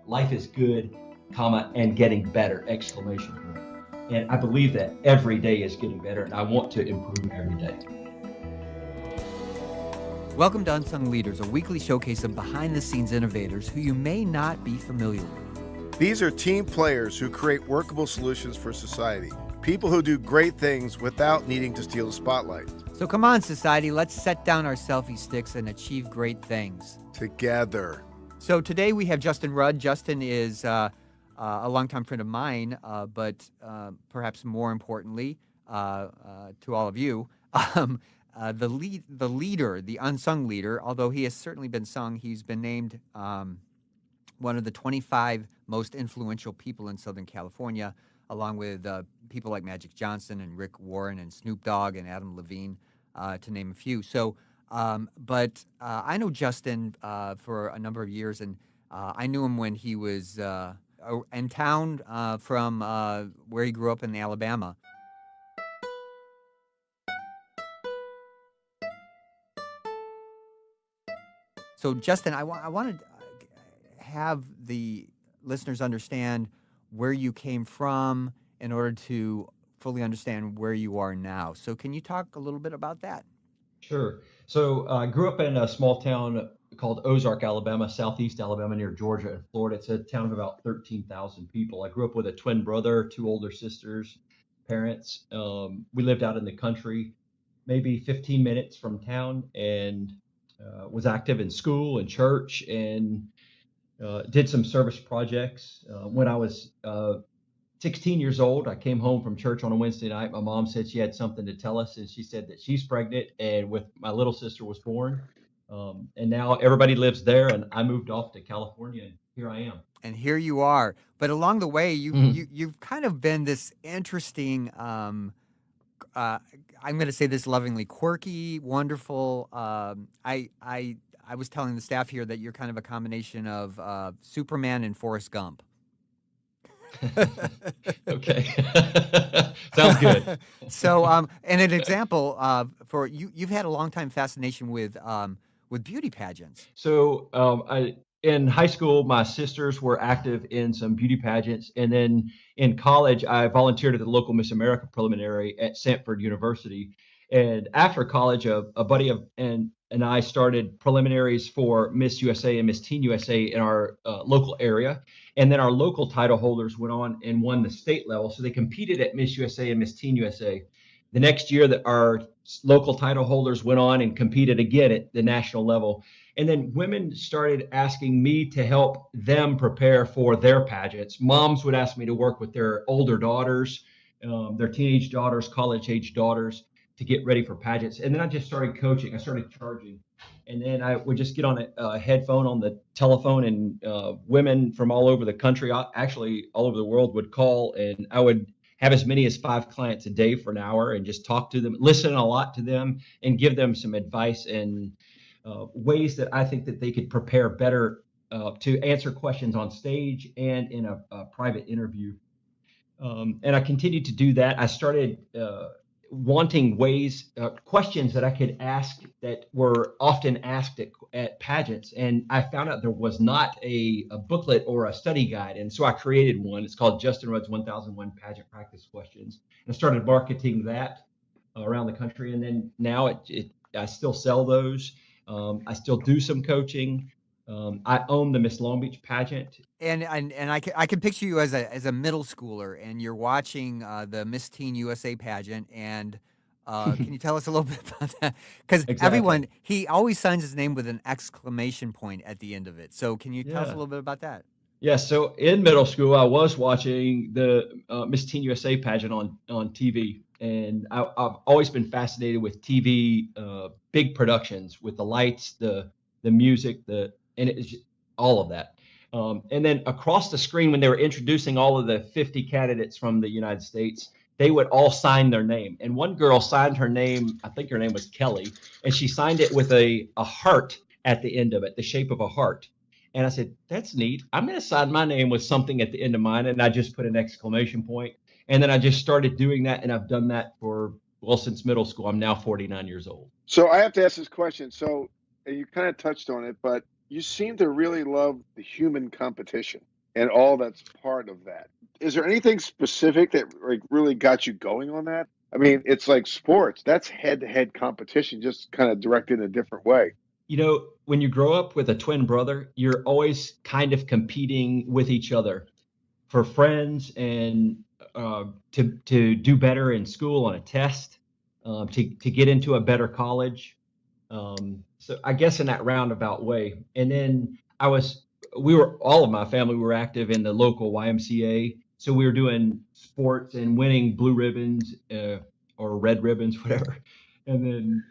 life is good, comma, and getting better, exclamation point. And I believe that every day is getting better, and I want to improve every day. Welcome to Unsung Leaders, a weekly showcase of behind-the-scenes innovators who you may not be familiar with. These are team players who create workable solutions for society. People who do great things without needing to steal the spotlight. So come on, society, let's set down our selfie sticks and achieve great things. Together. So today we have Justin Rudd. Justin is a longtime friend of mine, but perhaps more importantly to all of you, the leader, the unsung leader. Although he has certainly been sung, he's been named one of the 25 most influential people in Southern California, along with people like Magic Johnson and Rick Warren and Snoop Dogg and Adam Levine, to name a few. So, but I know Justin for a number of years, and I knew him when he was in town from where he grew up in Alabama. So, Justin, I wanted to have the listeners understand where you came from in order to fully understand where you are now. So can you talk a little bit about that? Sure. So I grew up in a small town called Ozark, Alabama, southeast Alabama, near Georgia and Florida. It's a town of about 13,000 people. I grew up with a twin brother, two older sisters, parents. We lived out in the country, maybe 15 minutes from town, and was active in school and church, and did some service projects. When I was 16 years old, I came home from church on a Wednesday night. My mom said she had something to tell us, and she said that she's pregnant, and with my little sister was born. And now everybody lives there, and I moved off to California, and here I am. And here you are. But along the way, you've kind of been this interesting, I'm going to say this lovingly, quirky, wonderful. I was telling the staff here that you're kind of a combination of Superman and Forrest Gump. Okay. Sounds good. So, and an example for you, you've had a long time fascination with beauty pageants. So, in high school, my sisters were active in some beauty pageants, and then in college, I volunteered at the local Miss America preliminary at Sanford University. And after college, a buddy and I started preliminaries for Miss USA and Miss Teen USA in our local area. And then our local title holders went on and won the state level. So they competed at Miss USA and Miss Teen USA. The next year, that our local title holders went on and competed again at the national level. And then women started asking me to help them prepare for their pageants. Moms would ask me to work with their older daughters, their teenage daughters, college-age daughters, to get ready for pageants. And then I just started coaching. I started charging. And then I would just get on a headphone on the telephone, and women from all over the country, actually all over the world, would call, and I would have as many as 5 clients a day for an hour and just talk to them, listen a lot to them, and give them some advice and ways that I think that they could prepare better to answer questions on stage and in a private interview. And I continued to do that. I started wanting questions that I could ask that were often asked at pageants. And I found out there was not a booklet or a study guide. And so I created one. It's called Justin Rudd's 1001 Pageant Practice Questions. And I started marketing that around the country. And then now I still sell those. I still do some coaching. I own the Miss Long Beach pageant. And I can picture you as a middle schooler, and you're watching the Miss Teen USA pageant. And can you tell us a little bit about that? Because everyone, he always signs his name with an exclamation point at the end of it. So can you tell us a little bit about that? Yeah, so in middle school, I was watching the Miss Teen USA pageant on TV. And I've always been fascinated with TV, big productions, with the lights, the music, and it's all of that. And then across the screen, when they were introducing all of the 50 candidates from the United States, they would all sign their name. And one girl signed her name, I think her name was Kelly, and she signed it with a heart at the end of it, the shape of a heart. And I said, that's neat. I'm going to sign my name with something at the end of mine. And I just put an exclamation point. And then I just started doing that. And I've done that since middle school. I'm now 49 years old. So I have to ask this question. So you kind of touched on it, but you seem to really love the human competition. and all that's part of that. Is there anything specific that like really got you going on that? I mean, it's like sports. That's head-to-head competition, just kind of directed in a different way. When you grow up with a twin brother, you're always kind of competing with each other for friends and to do better in school on a test, to get into a better college. So I guess in that roundabout way. And then all of my family were active in the local YMCA. So we were doing sports and winning blue ribbons, or red ribbons, whatever. And then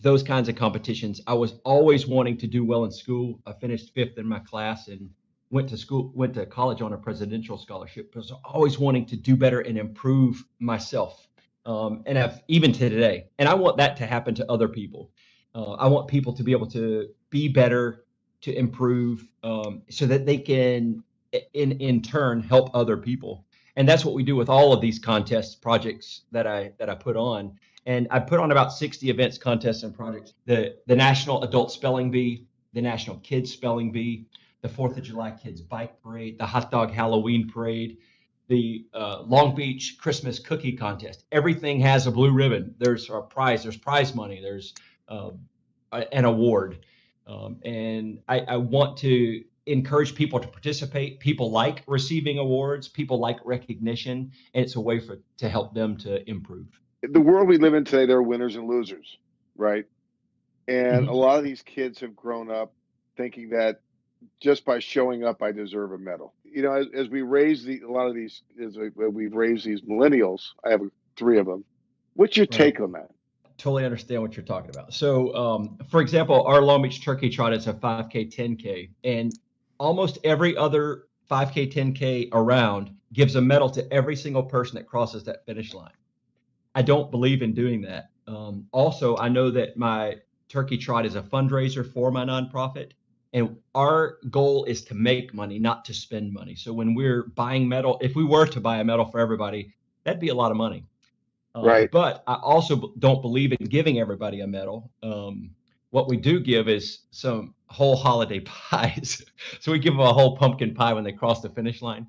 those kinds of competitions. I was always wanting to do well in school. I finished fifth in my class and went to college on a presidential scholarship. But I was always wanting to do better and improve myself. And I've even to today. And I want that to happen to other people. I want people to be able to be better, to improve, so that they can, in turn, help other people. And that's what we do with all of these contests, projects that I put on. And I put on about 60 events, contests, and projects. The National Adult Spelling Bee, the National Kids Spelling Bee, the 4th of July Kids Bike Parade, the Hot Dog Halloween Parade, the Long Beach Christmas Cookie Contest. Everything has a blue ribbon. There's a prize. There's prize money. There's an award. And I want to encourage people to participate. People like receiving awards. People like recognition. And it's a way to help them to improve. The world we live in today, there are winners and losers, right? And a lot of these kids have grown up thinking that just by showing up, I deserve a medal. As we raise we've raised these millennials, I have 3 of them. What's your take on that? Totally understand what you're talking about. So, for example, our Long Beach Turkey Trot is a 5K, 10K, and almost every other 5K, 10K around gives a medal to every single person that crosses that finish line. I don't believe in doing that. Also, I know that my Turkey Trot is a fundraiser for my nonprofit, and our goal is to make money, not to spend money. So when we're buying medal, if we were to buy a medal for everybody, that'd be a lot of money. Right. But I also don't believe in giving everybody a medal. What we do give is some whole holiday pies. So we give them a whole pumpkin pie when they cross the finish line.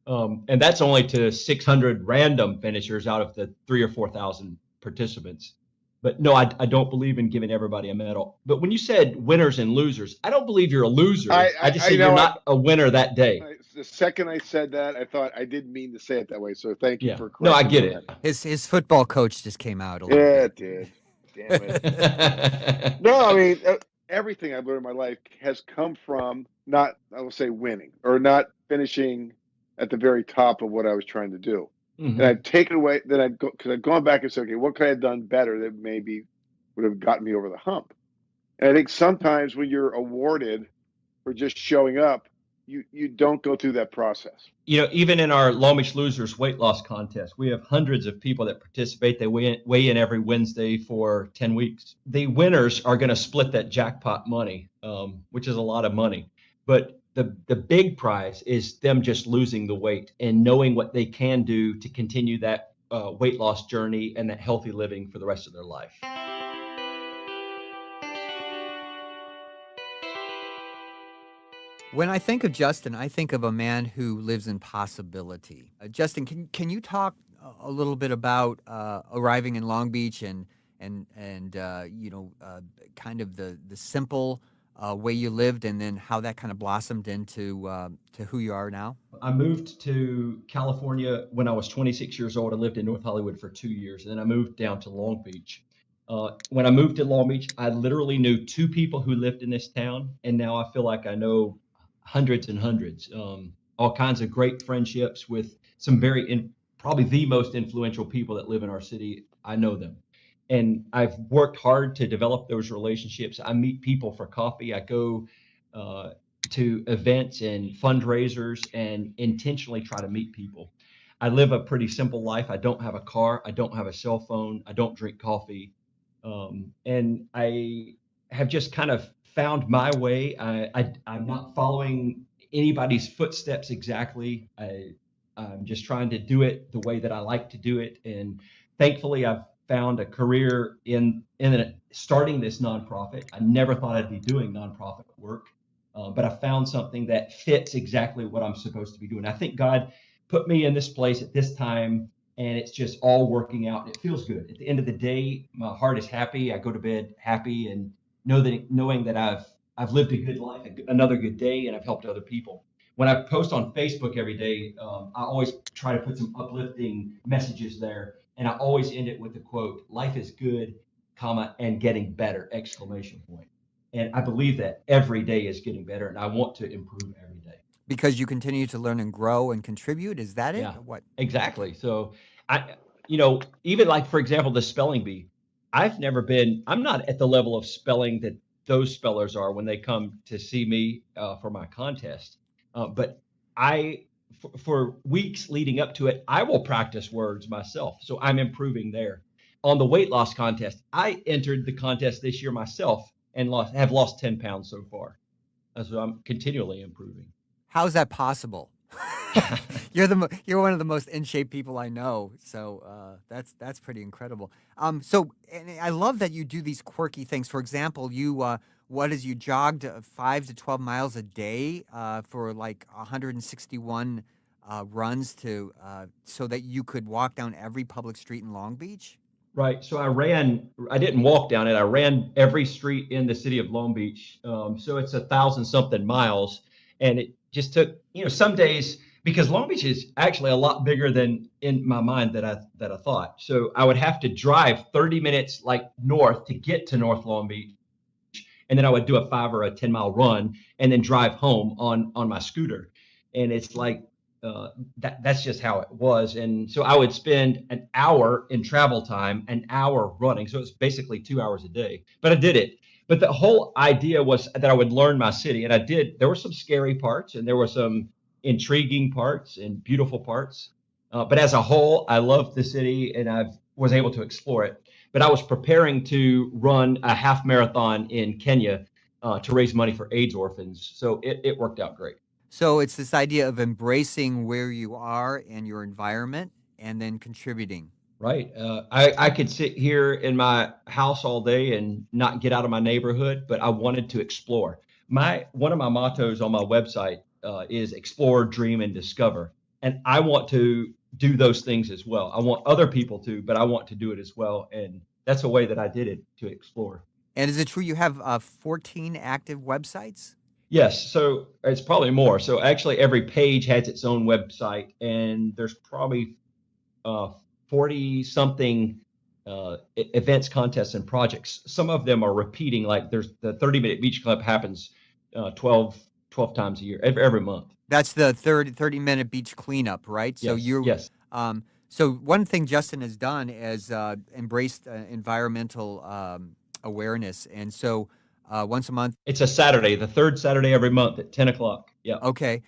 And that's only to 600 random finishers out of the 3,000 or 4,000 participants. But no, I don't believe in giving everybody a medal. But when you said winners and losers, I don't believe you're a loser. I just say you're not a winner that day. The second I said that, I thought I didn't mean to say it that way. So thank you for correcting. No, I get it. His football coach just came out a little bit. Yeah, it did. Damn it. No, I mean, everything I've learned in my life has come from not, I will say, winning or not finishing at the very top of what I was trying to do. And I've taken away, because I've gone back and said, okay, what could I have done better that maybe would have gotten me over the hump? And I think sometimes when you're awarded for just showing up, you don't go through that process. Even in our Long Beach Losers weight loss contest, we have hundreds of people that participate. They weigh in every Wednesday for 10 weeks. The winners are going to split that jackpot money, which is a lot of money. But the big prize is them just losing the weight and knowing what they can do to continue that weight loss journey and that healthy living for the rest of their life. When I think of Justin, I think of a man who lives in possibility. Justin, can you talk a little bit about arriving in Long Beach and kind of the simple way you lived, and then how that kind of blossomed into to who you are now? I moved to California when I was 26 years old. I lived in North Hollywood for 2 years, and then I moved down to Long Beach. When I moved to Long Beach, I literally knew 2 people who lived in this town, and now I feel like I know hundreds and hundreds. All kinds of great friendships with some probably the most influential people that live in our city. I know them. And I've worked hard to develop those relationships. I meet people for coffee. I go to events and fundraisers and intentionally try to meet people. I live a pretty simple life. I don't have a car. I don't have a cell phone. I don't drink coffee. And I have just kind of found my way. I'm not following anybody's footsteps exactly. I'm just trying to do it the way that I like to do it. And thankfully, I've found a career in starting this nonprofit. I never thought I'd be doing nonprofit work. but I found something that fits exactly what I'm supposed to be doing. I think God put me in this place at this time, and it's just all working out. It feels good. At the end of the day, my heart is happy. I go to bed happy, and knowing that I've lived a good life, another good day, and I've helped other people. When I post on Facebook every day, I always try to put some uplifting messages there, and I always end it with the quote, "Life is good, comma, and getting better!" exclamation point. And I believe that every day is getting better, and I want to improve every day. Because you continue to learn and grow and contribute. Is that it? Yeah, Or what? exactly. So I, even like, for example, the spelling bee, I'm not at the level of spelling that those spellers are when they come to see me for my contest. But for weeks leading up to it, I will practice words myself. So I'm improving there. On the weight loss contest, I entered the contest this year myself and have lost 10 pounds so far. So I'm continually improving. How is that possible? You're one of the most in shape people I know, so that's pretty incredible. So and I love that you do these quirky things. For example, you jogged 5 to 12 miles a day for like 161 runs so that you could walk down every public street in Long Beach. Right. So I didn't walk down it. I ran every street in the city of Long Beach. So it's 1,000 something miles. And it just took, some days, because Long Beach is actually a lot bigger than in my mind that I thought. So I would have to drive 30 minutes like north to get to North Long Beach. And then I would do a 5 or a 10 mile run and then drive home on my scooter. And it's like, that's just how it was. And so I would spend an hour in travel time, an hour running. So it's basically 2 hours a day, but I did it. But the whole idea was that I would learn my city. And I did. There were some scary parts and there were some intriguing parts and beautiful parts. But as a whole, I loved the city and I was able to explore it. But I was preparing to run a half marathon in Kenya to raise money for AIDS orphans. So it worked out great. So it's this idea of embracing where you are and your environment and then contributing. Right. I could sit here in my house all day and not get out of my neighborhood, but I wanted to explore. One of my mottos on my website is explore, dream, and discover. And I want to do those things as well. I want other people to, but I want to do it as well. And that's a way that I did it, to explore. And is it true you have 14 active websites? Yes, so it's probably more. So actually, every page has its own website, and there's probably 40 something events, contests, and projects. Some of them are repeating, like there's the 30-minute beach club happens 12 times a year, every month. That's the 30-minute beach cleanup, right? So Yes. So one thing Justin has done is embraced environmental awareness, and so once a month. It's a Saturday, the third Saturday every month at 10 o'clock. Yeah. Okay.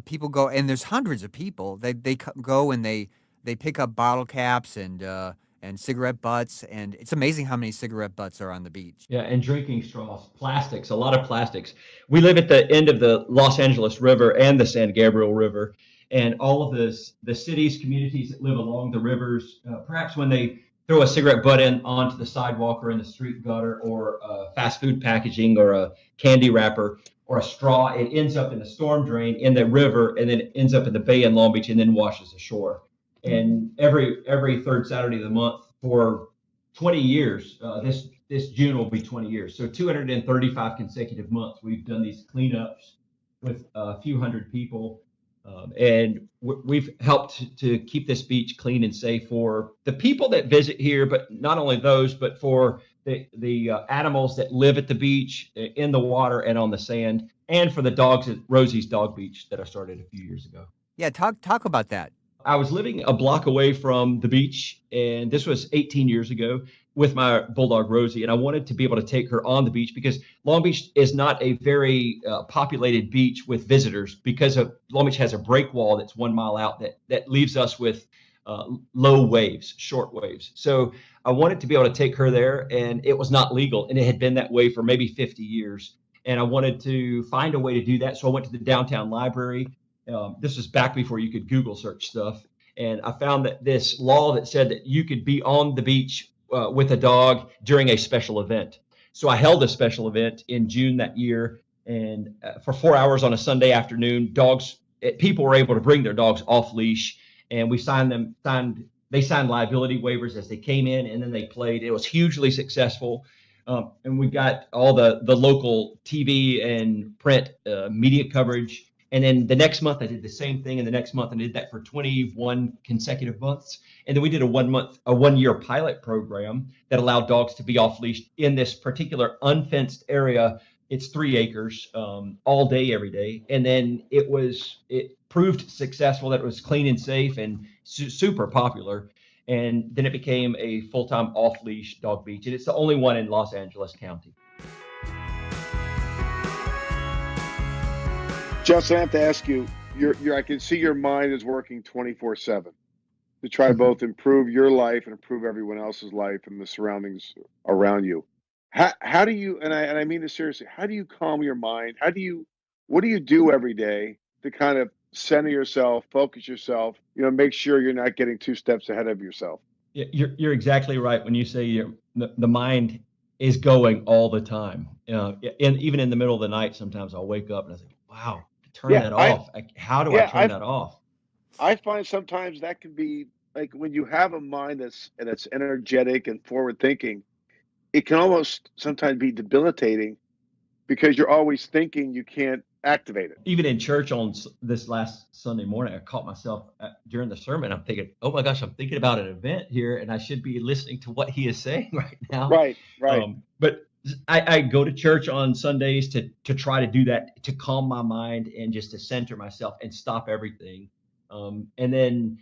People go, and there's hundreds of people. They go and they pick up bottle caps and cigarette butts, and it's amazing how many cigarette butts are on the beach. Yeah, and drinking straws, plastics, a lot of plastics. We live at the end of the Los Angeles River and the San Gabriel River, and all of the cities, communities that live along the rivers, perhaps when they throw a cigarette butt onto the sidewalk or in the street gutter, or fast food packaging or a candy wrapper or a straw, it ends up in the storm drain in the river, and then it ends up in the bay in Long Beach and then washes ashore. And every third Saturday of the month for 20 years, this June will be 20 years. So 235 consecutive months, we've done these cleanups with a few hundred people. And we've helped to keep this beach clean and safe for the people that visit here, but not only those, but for the animals that live at the beach, in the water and on the sand, and for the dogs at Rosie's Dog Beach that I started a few years ago. Yeah, talk about that. I was living a block away from the beach, and this was 18 years ago, with my bulldog Rosie, and I wanted to be able to take her on the beach because Long Beach is not a very populated beach with visitors, because Long Beach has a break wall that's 1 mile out that leaves us with low waves, short waves. So I wanted to be able to take her there, and it was not legal, and it had been that way for maybe 50 years. And I wanted to find a way to do that, so I went to the downtown library. This was back before you could Google search stuff. And I found that this law that said that you could be on the beach with a dog during a special event. So I held a special event in June that year, And for 4 hours on a Sunday afternoon, people were able to bring their dogs off leash, and we they signed liability waivers as they came in, and then they played. It was hugely successful. And we got all the local TV and print media coverage. And then the next month I did the same thing, and the next month I did that for 21 consecutive months. And then we did a 1 year pilot program that allowed dogs to be off leash in this particular unfenced area. It's 3 acres, all day, every day. And then it proved successful, that it was clean and safe and super popular. And then it became a full-time off-leash dog beach. And it's the only one in Los Angeles County. Justin, I have to ask you, I can see your mind is working 24/7 to try to both improve your life and improve everyone else's life and the surroundings around you. How do you, and I mean this seriously, how do you calm your mind? What do you do every day to kind of center yourself, focus yourself, make sure you're not getting 2 steps ahead of yourself? Yeah, you're exactly right when you say the mind is going all the time. And even in the middle of the night, sometimes I'll wake up and I think, wow, turn that off. How do I turn that off? I find sometimes that can be like when you have a mind that's energetic and forward thinking, it can almost sometimes be debilitating because you're always thinking you can't activate it. Even in church on this last Sunday morning, I caught myself during the sermon. I'm thinking, oh my gosh, I'm thinking about an event here, and I should be listening to what he is saying right now. Right. But I go to church on Sundays to try to do that, to calm my mind and just to center myself and stop everything. And then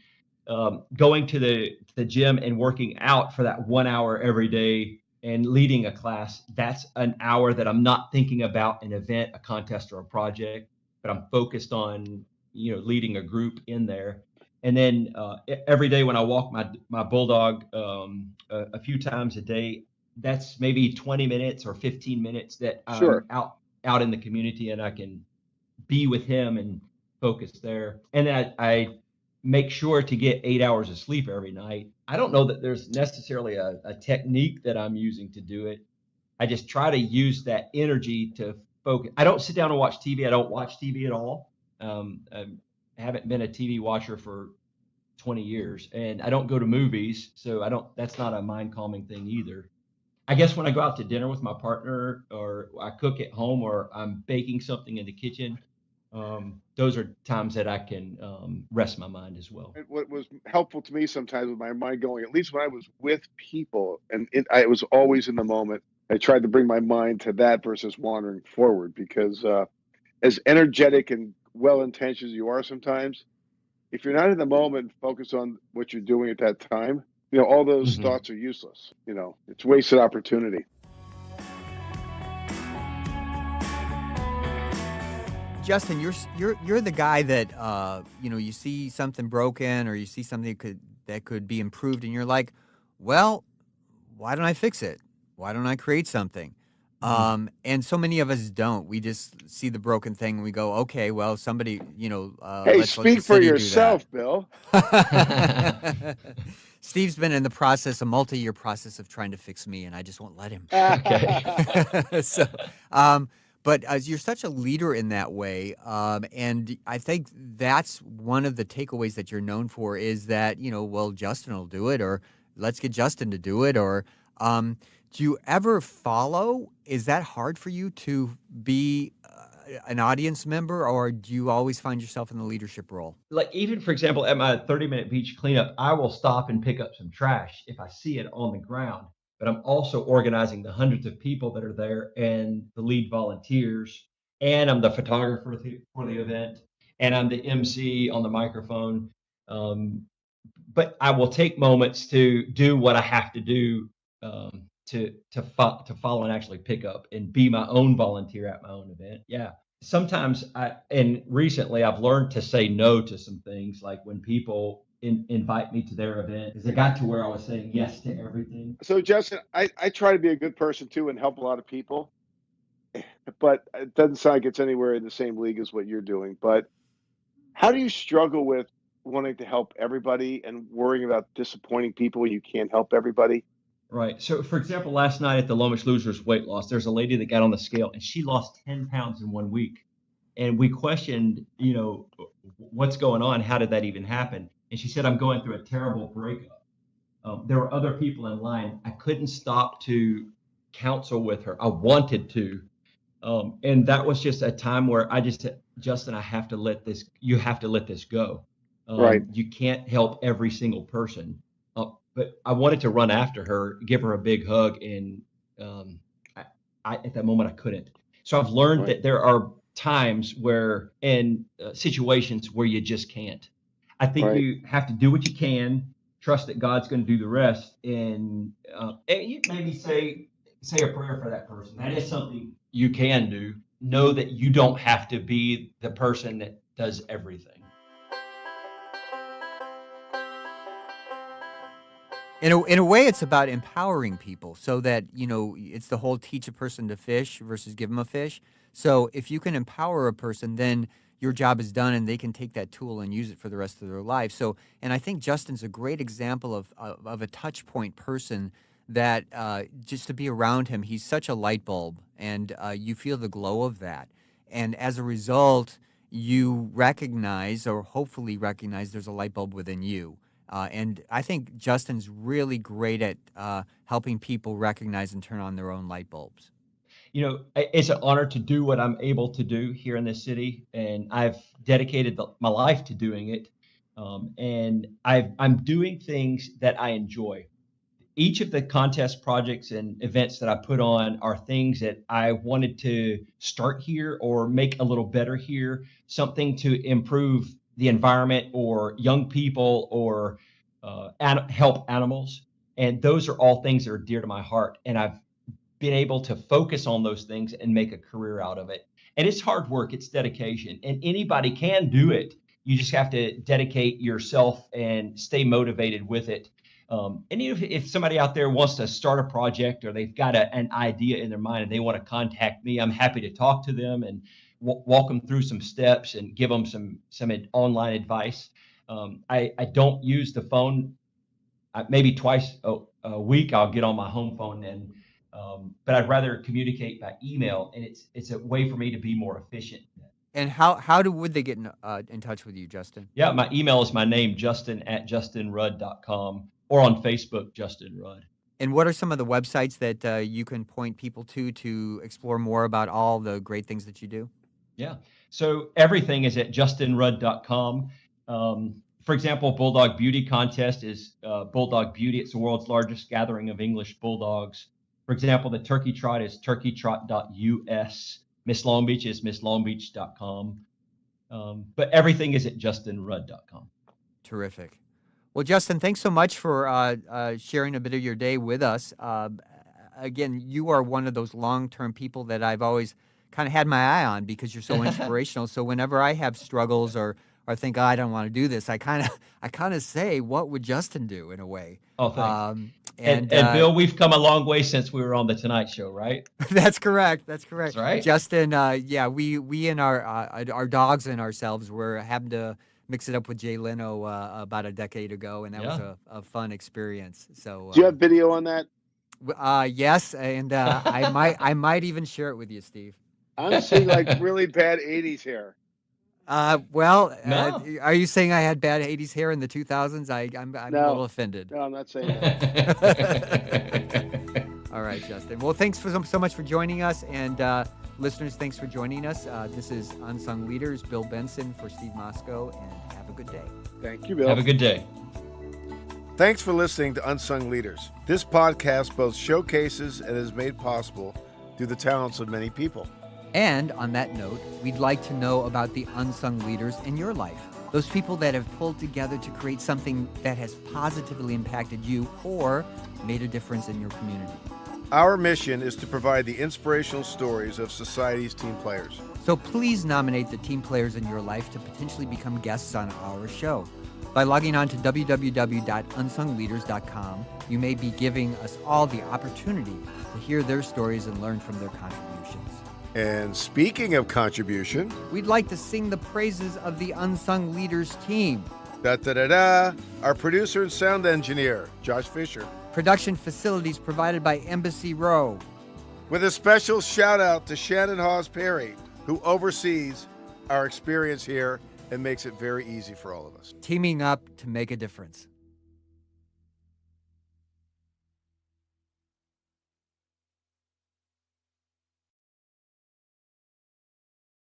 going to the gym and working out for that 1 hour every day and leading a class, that's an hour that I'm not thinking about an event, a contest, or a project, but I'm focused on, leading a group in there. And then every day when I walk my bulldog a few times a day, that's maybe 20 minutes or 15 minutes that I'm out in the community, and I can be with him and focus there. And then I make sure to get 8 hours of sleep every night. I don't know that there's necessarily a technique that I'm using to do it. I just try to use that energy to focus. I don't sit down and watch TV. I don't watch TV at all. I haven't been a TV watcher for 20 years, and I don't go to movies. So that's not a mind calming thing either. I guess when I go out to dinner with my partner, or I cook at home, or I'm baking something in the kitchen, those are times that I can rest my mind as well. What was helpful to me sometimes with my mind going, at least when I was with people, and I was always in the moment, I tried to bring my mind to that versus wandering forward, because as energetic and well-intentioned as you are sometimes, if you're not in the moment and focus on what you're doing at that time, all those thoughts are useless. It's wasted opportunity. Justin, you're the guy that you see something broken, or you see something that could be improved, and you're like, well, why don't I fix it? Why don't I create something? And so many of us don't. We just see the broken thing and we go, okay, well, somebody, hey, speak for yourself, Bill. Steve's been in a multi-year process of trying to fix me, and I just won't let him. Okay. But you're such a leader in that way, and I think that's one of the takeaways that you're known for, is that, well, Justin will do it, or let's get Justin to do it, or do you ever follow? Is that hard for you to be an audience member, or do you always find yourself in the leadership role? Like, even, for example, at my 30-minute beach cleanup, I will stop and pick up some trash if I see it on the ground. But I'm also organizing the hundreds of people that are there and the lead volunteers, and I'm the photographer for the event, and I'm the MC on the microphone. But I will take moments to do what I have to do to follow and actually pick up and be my own volunteer at my own event. Yeah. Sometimes and recently I've learned to say no to some things, like when people invite me to their event, because I got to where I was saying yes to everything. So, Justin, I try to be a good person too and help a lot of people, but it doesn't sound like it's anywhere in the same league as what you're doing. But how do you struggle with wanting to help everybody and worrying about disappointing people when you can't help everybody? Right. So, for example, last night at the Lowest Losers Weight Loss, there's a lady that got on the scale and she lost 10 pounds in 1 week. And we questioned, what's going on? How did that even happen? And she said, I'm going through a terrible breakup. There were other people in line. I couldn't stop to counsel with her. I wanted to. And that was just a time where I just said, Justin, you have to let this go. Right. You can't help every single person. But I wanted to run after her, give her a big hug. And I at that moment, I couldn't. So I've learned that there are times where, in situations where you just can't. I think you have to do what you can, trust that God's going to do the rest. And you maybe say a prayer for that person. That is something you can do. Know that you don't have to be the person that does everything. In a way, it's about empowering people so that, it's the whole teach a person to fish versus give them a fish. So if you can empower a person, then your job is done and they can take that tool and use it for the rest of their life. So, and I think Justin's a great example of a touch point person that just to be around him, he's such a light bulb and you feel the glow of that. And as a result, you recognize or hopefully recognize there's a light bulb within you. And I think Justin's really great at helping people recognize and turn on their own light bulbs. It's an honor to do what I'm able to do here in this city, and I've dedicated my life to doing it. And I'm doing things that I enjoy. Each of the contest projects and events that I put on are things that I wanted to start here or make a little better here, something to improve the environment or young people or help animals. And those are all things that are dear to my heart. And I've been able to focus on those things and make a career out of it. And it's hard work, it's dedication, and anybody can do it. You just have to dedicate yourself and stay motivated with it. And if somebody out there wants to start a project or they've got an idea in their mind and they want to contact me, I'm happy to talk to them and walk them through some steps and give them some online advice. I don't use the phone. Maybe twice a week I'll get on my home phone, and but I'd rather communicate by email, and it's a way for me to be more efficient. And how would they get in touch with you, Justin? Yeah, my email is my name, justin@justinrudd.com, or on Facebook, Justin Rudd. And what are some of the websites that you can point people to explore more about all the great things that you do? Yeah. So everything is at justinrudd.com. For example, Bulldog Beauty Contest is Bulldog Beauty. It's the world's largest gathering of English bulldogs. For example, the Turkey Trot is turkeytrot.us. Miss Long Beach is misslongbeach.com. But everything is at justinrudd.com. Terrific. Well, Justin, thanks so much for sharing a bit of your day with us. Again, you are one of those long-term people that I've always kind of had my eye on because you're so inspirational. So whenever I have struggles or think, I don't want to do this, I kind of say, what would Justin do in a way? Oh, thanks. And Bill, we've come a long way since we were on the Tonight Show, right? That's correct. That's right. Justin, we and our dogs and ourselves were having to mix it up with Jay Leno about a decade ago, and that was a fun experience. So, do you have video on that? Yes, and I might even share it with you, Steve. I'm seeing like really bad '80s hair. No. Are you saying I had bad '80s hair in the 2000s? I'm a little offended. No, I'm not saying that. All right, Justin. Well, thanks so much for joining us, and listeners, thanks for joining us. This is Unsung Leaders, Bill Benson for Steve Moscow, and have a good day. Thank you, Bill. Have a good day. Thanks for listening to Unsung Leaders. This podcast both showcases and is made possible through the talents of many people. And on that note, we'd like to know about the unsung leaders in your life. Those people that have pulled together to create something that has positively impacted you or made a difference in your community. Our mission is to provide the inspirational stories of society's team players. So please nominate the team players in your life to potentially become guests on our show. By logging on to www.unsungleaders.com, you may be giving us all the opportunity to hear their stories and learn from their contributions. And speaking of contribution, we'd like to sing the praises of the Unsung Leaders team. Our producer and sound engineer, Josh Fisher. Production facilities provided by Embassy Row. With a special shout out to Shannon Hawes Perry, who oversees our experience here and makes it very easy for all of us. Teaming up to make a difference.